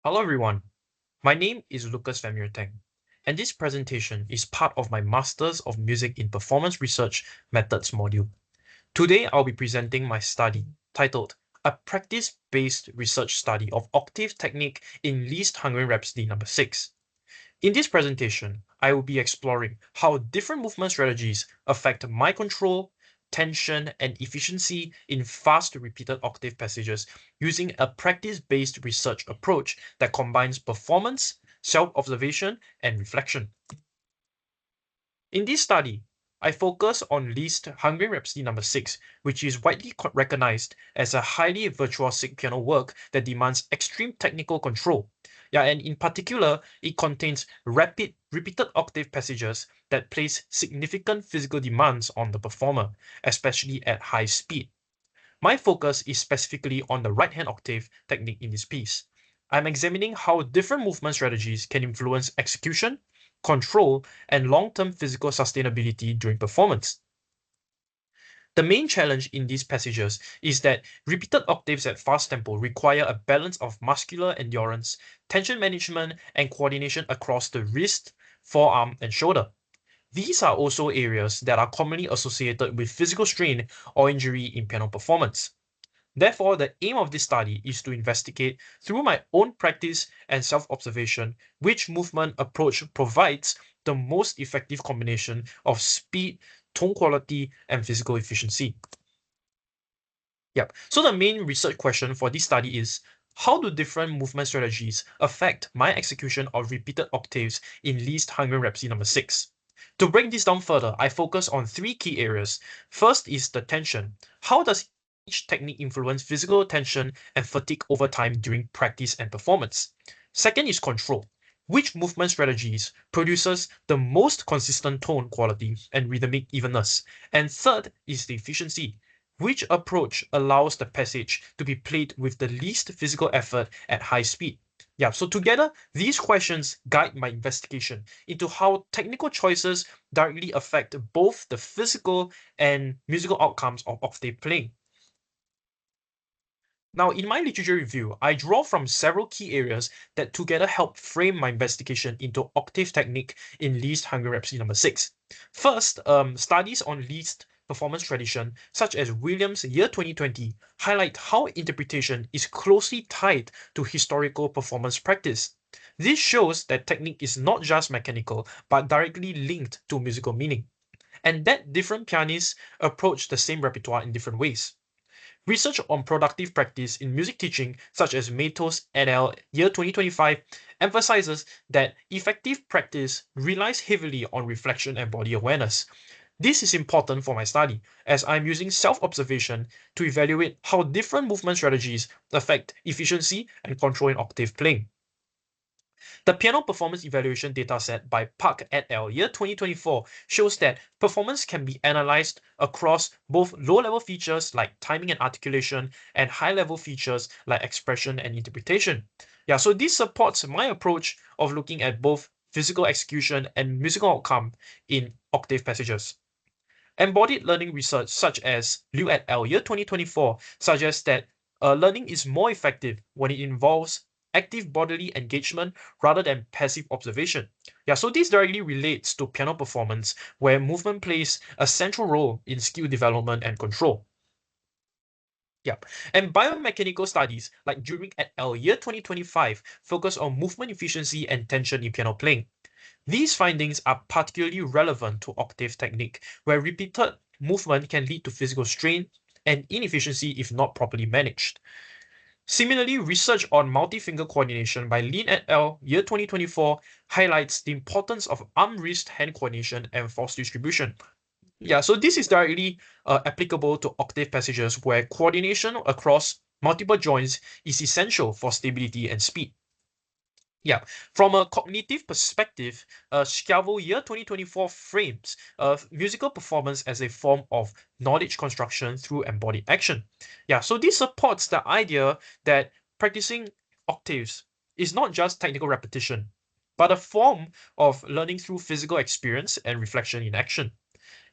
Hello everyone, my name is Lucas Tang, and this presentation is part of my Masters of Music in Performance Research Methods module. Today I'll be presenting my study titled A Practice-Based Research Study of Octave Technique in Liszt Hungarian Rhapsody No. 6. In this presentation, I will be exploring how different movement strategies affect my control, tension, and efficiency in fast repeated octave passages using a practice-based research approach that combines performance, self-observation, and reflection. In this study, I focus on Liszt Hungarian Rhapsody No. 6, which is widely recognized as a highly virtuosic piano work that demands extreme technical control. And in particular, it contains rapid, repeated octave passages that place significant physical demands on the performer, especially at high speed. My focus is specifically on the right-hand octave technique in this piece. I'm examining how different movement strategies can influence execution, control, and long-term physical sustainability during performance. The main challenge in these passages is that repeated octaves at fast tempo require a balance of muscular endurance, tension management, and coordination across the wrist, forearm, and shoulder. These are also areas that are commonly associated with physical strain or injury in piano performance. Therefore, the aim of this study is to investigate, through my own practice and self-observation, which movement approach provides the most effective combination of speed, tone quality, and physical efficiency. So the main research question for this study is, how do different movement strategies affect my execution of repeated octaves in Liszt Hungarian Rhapsody No. 6? To break this down further, I focus on three key areas. First is the tension. How does each technique influence physical tension and fatigue over time during practice and performance? Second is control. Which movement strategies produces the most consistent tone quality and rhythmic evenness? And third is the efficiency. Which approach allows the passage to be played with the least physical effort at high speed? So together, these questions guide my investigation into how technical choices directly affect both the physical and musical outcomes of octave playing. Now, in my literature review, I draw from several key areas that together help frame my investigation into octave technique in Liszt Hungarian Rhapsody No. 6. First, studies on Liszt performance tradition, such as Williams' Year 2020, highlight how interpretation is closely tied to historical performance practice. This shows that technique is not just mechanical, but directly linked to musical meaning, and that different pianists approach the same repertoire in different ways. Research on productive practice in music teaching, such as Matos et al. Year 2025, emphasizes that effective practice relies heavily on reflection and body awareness. This is important for my study, as I'm using self-observation to evaluate how different movement strategies affect efficiency and control in octave playing. The piano performance evaluation dataset by Park et al. Year 2024 shows that performance can be analyzed across both low-level features like timing and articulation and high-level features like expression and interpretation. So this supports my approach of looking at both physical execution and musical outcome in octave passages. Embodied learning research such as Liu et al. Year 2024 suggests that learning is more effective when it involves active bodily engagement rather than passive observation. So this directly relates to piano performance, where movement plays a central role in skill development and control. And biomechanical studies like During et al. Year 2025 focus on movement efficiency and tension in piano playing. These findings are particularly relevant to octave technique, where repeated movement can lead to physical strain and inefficiency if not properly managed. Similarly, research on multi-finger coordination by Lin et al. Year 2024 highlights the importance of arm-wrist hand coordination and force distribution. So this is directly applicable to octave passages where coordination across multiple joints is essential for stability and speed. From a cognitive perspective, Schiavo Year 2024 frames musical performance as a form of knowledge construction through embodied action. So this supports the idea that practicing octaves is not just technical repetition, but a form of learning through physical experience and reflection in action.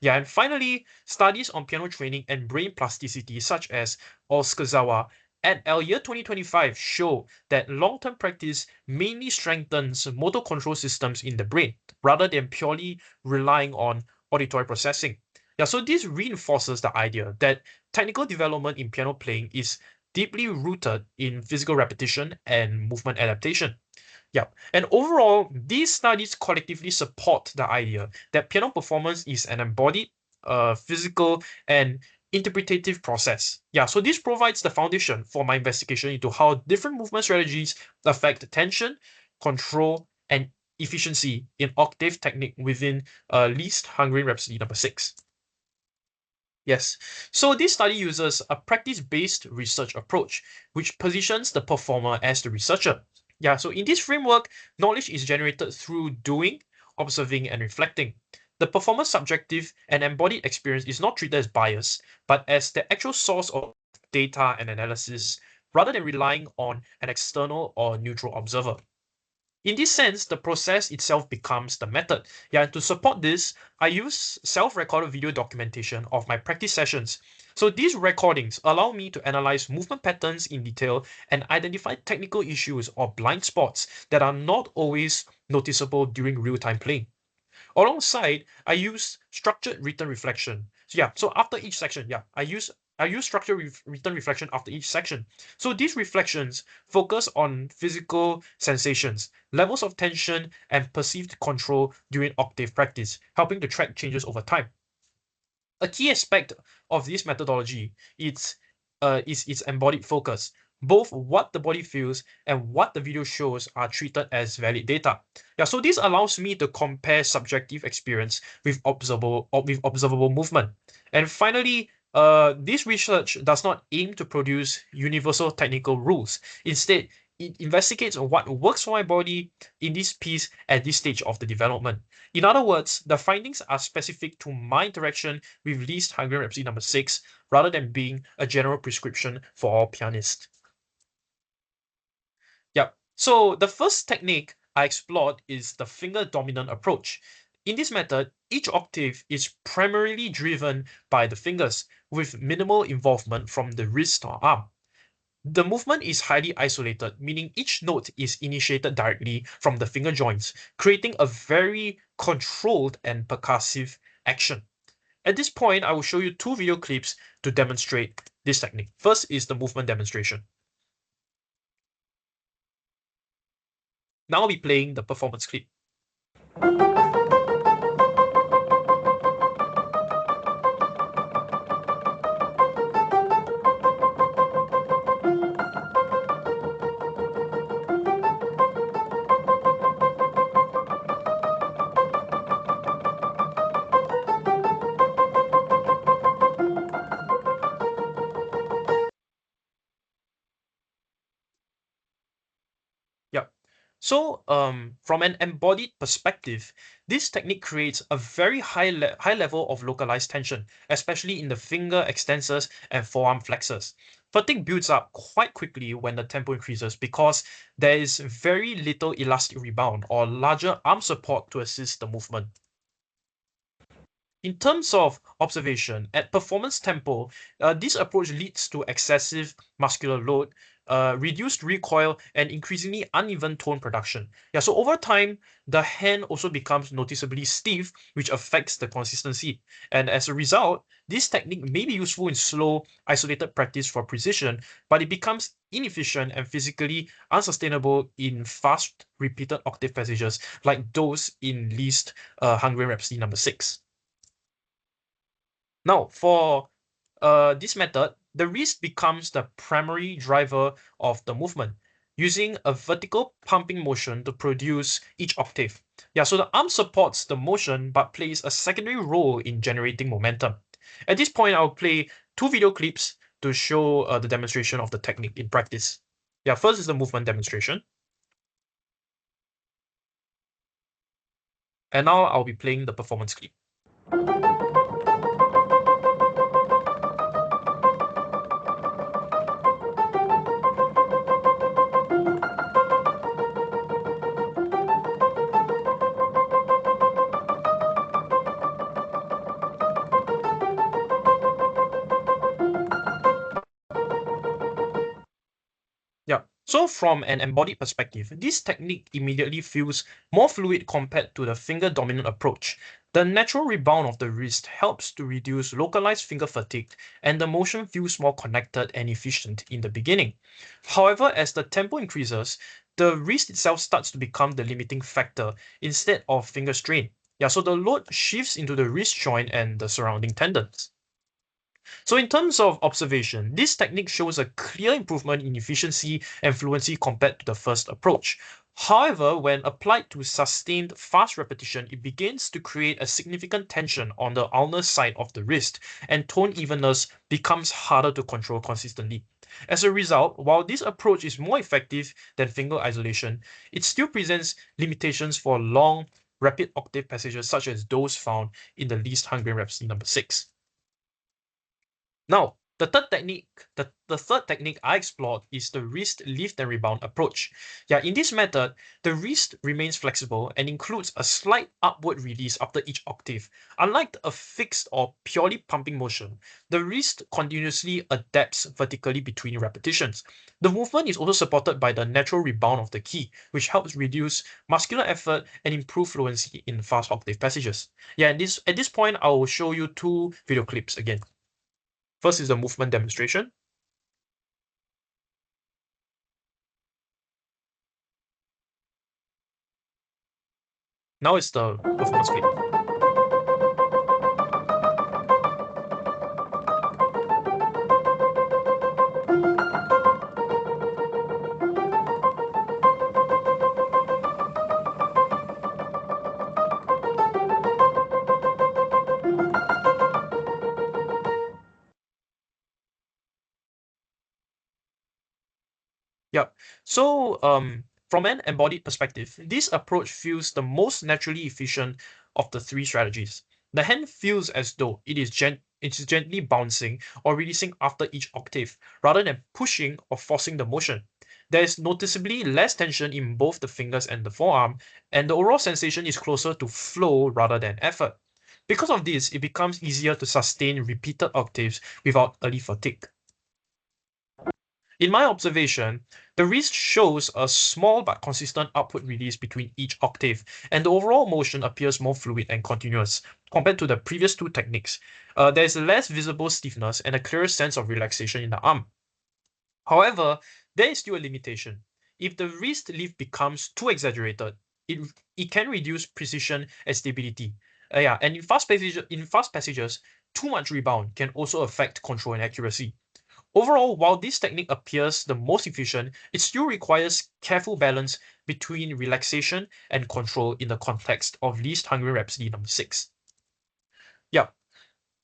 And finally, studies on piano training and brain plasticity, such as Oskazawa at our year 2025 show that long-term practice mainly strengthens motor control systems in the brain rather than purely relying on auditory processing. Yeah, so this reinforces the idea that technical development in piano playing is deeply rooted in physical repetition and movement adaptation. Yeah, and overall, these studies collectively support the idea that piano performance is an embodied, physical, and interpretative process. Yeah, so this provides the foundation for my investigation into how different movement strategies affect tension, control, and efficiency in octave technique within Liszt Hungarian Rhapsody number 6. Yes. So this study uses a practice-based research approach, which positions the performer as the researcher. Yeah, so in this framework, knowledge is generated through doing, observing, and reflecting. The performer's subjective and embodied experience is not treated as bias, but as the actual source of data and analysis, rather than relying on an external or neutral observer. In this sense, the process itself becomes the method. Yeah, and to support this, I use self-recorded video documentation of my practice sessions. So these recordings allow me to analyze movement patterns in detail and identify technical issues or blind spots that are not always noticeable during real-time playing. Alongside, I use structured written reflection. So yeah, so after each section, yeah, I use structured written reflection after each section. So these reflections focus on physical sensations, levels of tension, and perceived control during octave practice, helping to track changes over time. A key aspect of this methodology is its embodied focus. Both what the body feels and what the video shows are treated as valid data. Yeah, so this allows me to compare subjective experience with observable movement. And finally, this research does not aim to produce universal technical rules. Instead, it investigates what works for my body in this piece at this stage of the development. In other words, the findings are specific to my interaction with Liszt Hungarian Rhapsody number 6 rather than being a general prescription for all pianists. Yep. So the first technique I explored is the finger dominant approach. In this method, each octave is primarily driven by the fingers with minimal involvement from the wrist or arm. The movement is highly isolated, meaning each note is initiated directly from the finger joints, creating a very controlled and percussive action. At this point, I will show you two video clips to demonstrate this technique. First is the movement demonstration. Now I'll be playing the performance clip. Yep. So, from an embodied perspective, this technique creates a very high level of localized tension, especially in the finger extensors and forearm flexors. Fatigue builds up quite quickly when the tempo increases because there is very little elastic rebound or larger arm support to assist the movement. In terms of observation, at performance tempo, this approach leads to excessive muscular load, reduced recoil, and increasingly uneven tone production. Yeah, so over time, the hand also becomes noticeably stiff, which affects the consistency. And as a result, this technique may be useful in slow, isolated practice for precision, but it becomes inefficient and physically unsustainable in fast, repeated octave passages like those in Liszt Hungarian Rhapsody number 6. Now, for this method, the wrist becomes the primary driver of the movement, using a vertical pumping motion to produce each octave. Yeah, so the arm supports the motion but plays a secondary role in generating momentum. At this point, I'll play two video clips to show the demonstration of the technique in practice. Yeah, first is the movement demonstration. And now I'll be playing the performance clip. So from an embodied perspective, this technique immediately feels more fluid compared to the finger dominant approach. The natural rebound of the wrist helps to reduce localized finger fatigue, and the motion feels more connected and efficient in the beginning. However, as the tempo increases, the wrist itself starts to become the limiting factor instead of finger strain. Yeah, so the load shifts into the wrist joint and the surrounding tendons. So in terms of observation, this technique shows a clear improvement in efficiency and fluency compared to the first approach. However, when applied to sustained fast repetition, it begins to create a significant tension on the ulnar side of the wrist, and tone evenness becomes harder to control consistently. As a result, while this approach is more effective than finger isolation, it still presents limitations for long, rapid octave passages such as those found in the Liszt Hungarian Rhapsody number 6. Now, the third technique I explored is the wrist lift and rebound approach. Yeah, in this method, the wrist remains flexible and includes a slight upward release after each octave. Unlike a fixed or purely pumping motion, the wrist continuously adapts vertically between repetitions. The movement is also supported by the natural rebound of the key, which helps reduce muscular effort and improve fluency in fast octave passages. Yeah, and at this point, I will show you two video clips again. First is the movement demonstration. Now it's the performance clip. Yep. So from an embodied perspective, this approach feels the most naturally efficient of the three strategies. The hand feels as though it is gently bouncing or releasing after each octave, rather than pushing or forcing the motion. There is noticeably less tension in both the fingers and the forearm, and the overall sensation is closer to flow rather than effort. Because of this, it becomes easier to sustain repeated octaves without early fatigue. In my observation, the wrist shows a small but consistent upward release between each octave, and the overall motion appears more fluid and continuous compared to the previous two techniques. There is less visible stiffness and a clearer sense of relaxation in the arm. However, there is still a limitation. If the wrist lift becomes too exaggerated, it can reduce precision and stability. Yeah, and in fast passages, too much rebound can also affect control and accuracy. Overall, while this technique appears the most efficient, it still requires careful balance between relaxation and control in the context of Liszt Hungarian Rhapsody number 6. Yeah,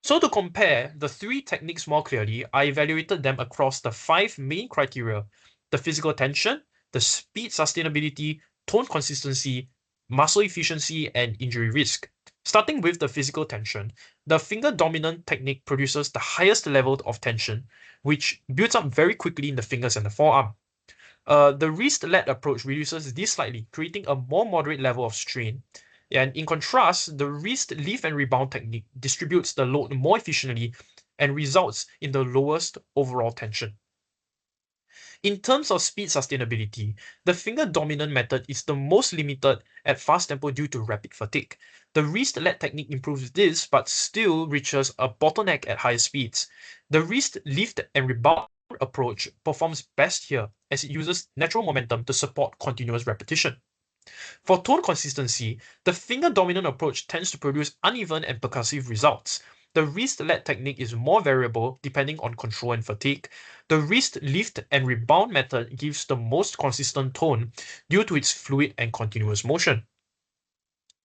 so to compare the three techniques more clearly, I evaluated them across the five main criteria: the physical tension, the speed sustainability, tone consistency, muscle efficiency, and injury risk. Starting with the physical tension, the finger dominant technique produces the highest level of tension, which builds up very quickly in the fingers and the forearm. The wrist-led approach reduces this slightly, creating a more moderate level of strain. And in contrast, the wrist lift and rebound technique distributes the load more efficiently and results in the lowest overall tension. In terms of speed sustainability, the finger dominant method is the most limited at fast tempo due to rapid fatigue. The wrist-led technique improves this but still reaches a bottleneck at higher speeds. The wrist lift and rebound approach performs best here as it uses natural momentum to support continuous repetition. For tone consistency, the finger dominant approach tends to produce uneven and percussive results. The wrist-led technique is more variable depending on control and fatigue. The wrist lift and rebound method gives the most consistent tone due to its fluid and continuous motion.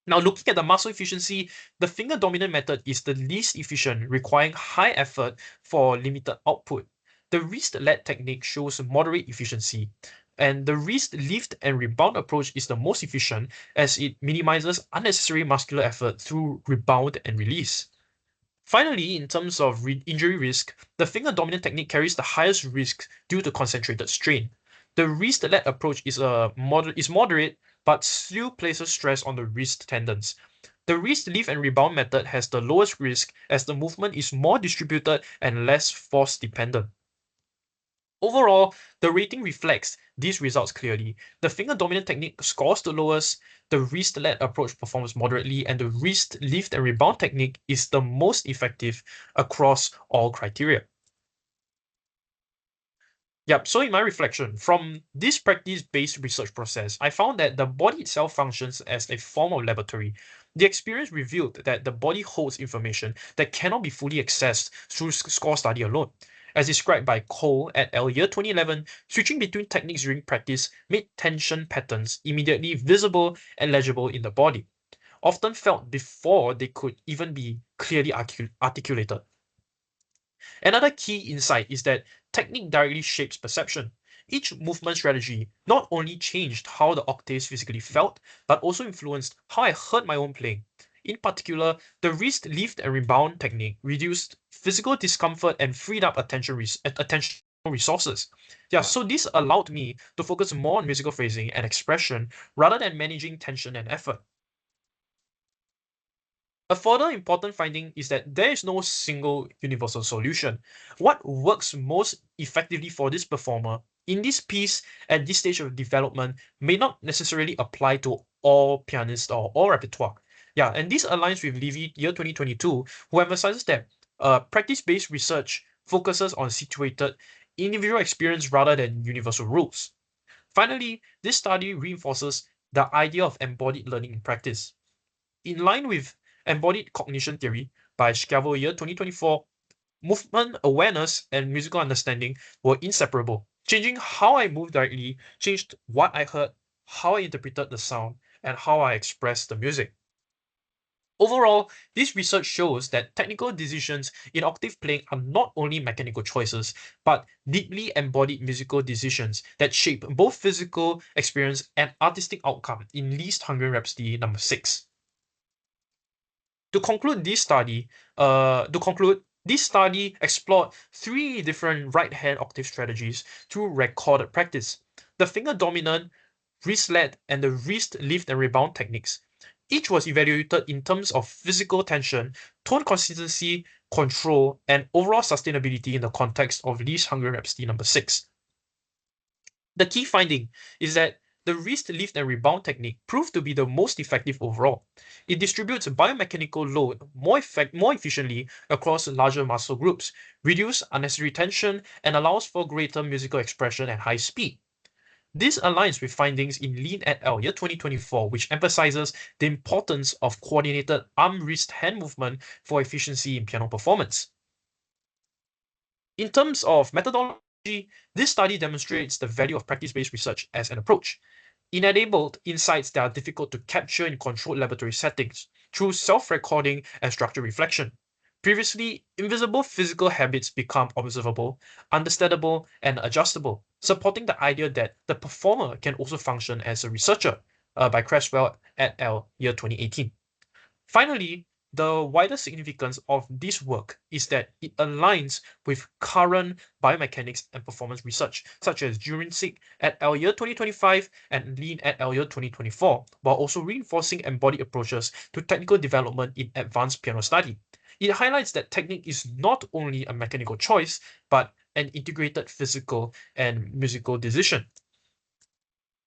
Now, looking at the muscle efficiency, the finger dominant method is the least efficient, requiring high effort for limited output. The wrist-led technique shows moderate efficiency, and the wrist lift and rebound approach is the most efficient as it minimizes unnecessary muscular effort through rebound and release. Finally, in terms of injury risk, the finger dominant technique carries the highest risk due to concentrated strain. The wrist-led approach is moderate but still places stress on the wrist tendons. The wrist lift and rebound method has the lowest risk as the movement is more distributed and less force dependent. Overall, the rating reflects these results clearly. The finger-dominant technique scores the lowest, the wrist-led approach performs moderately, and the wrist lift and rebound technique is the most effective across all criteria. Yep, so in my reflection, from this practice-based research process, I found that the body itself functions as a form of laboratory. The experience revealed that the body holds information that cannot be fully accessed through score study alone. As described by Cole et al. Year 2011, switching between techniques during practice made tension patterns immediately visible and legible in the body, often felt before they could even be clearly articulated. Another key insight is that technique directly shapes perception. Each movement strategy not only changed how the octaves physically felt, but also influenced how I heard my own playing. In particular, the wrist lift and rebound technique reduced physical discomfort and freed up attention resources. Yeah, so this allowed me to focus more on musical phrasing and expression rather than managing tension and effort. A further important finding is that there is no single universal solution. What works most effectively for this performer in this piece at this stage of development may not necessarily apply to all pianists or all repertoire. Yeah, and this aligns with Levy year 2022, who emphasizes that practice-based research focuses on situated individual experience rather than universal rules. Finally, this study reinforces the idea of embodied learning in practice. In line with embodied cognition theory by Schiavo year 2024, movement awareness and musical understanding were inseparable. Changing how I moved directly changed what I heard, how I interpreted the sound, and how I expressed the music. Overall, this research shows that technical decisions in octave playing are not only mechanical choices, but deeply embodied musical decisions that shape both physical experience and artistic outcome in Liszt Hungarian Rhapsody number 6. To conclude this study explored three different right-hand octave strategies through recorded practice: the finger dominant, wrist led, and the wrist lift and rebound techniques. Each was evaluated in terms of physical tension, tone consistency, control, and overall sustainability in the context of Liszt Hungarian Rhapsody number 6. The key finding is that the wrist lift and rebound technique proved to be the most effective overall. It distributes biomechanical load more efficiently across larger muscle groups, reduces unnecessary tension, and allows for greater musical expression at high speed. This aligns with findings in Lean et al. Year 2024, which emphasizes the importance of coordinated arm-wrist-hand movement for efficiency in piano performance. In terms of methodology, this study demonstrates the value of practice-based research as an approach. It enabled insights that are difficult to capture in controlled laboratory settings through self-recording and structured reflection. Previously, invisible physical habits become observable, understandable, and adjustable, supporting the idea that the performer can also function as a researcher, by Creswell et al. Year 2018. Finally, the wider significance of this work is that it aligns with current biomechanics and performance research, such as Jurincic et al. Year 2025 and Lean et al. Year 2024, while also reinforcing embodied approaches to technical development in advanced piano study. It highlights that technique is not only a mechanical choice, but an integrated physical and musical decision.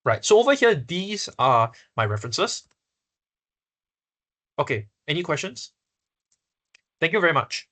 Right, so over here, these are my references. Okay, any questions? Thank you very much.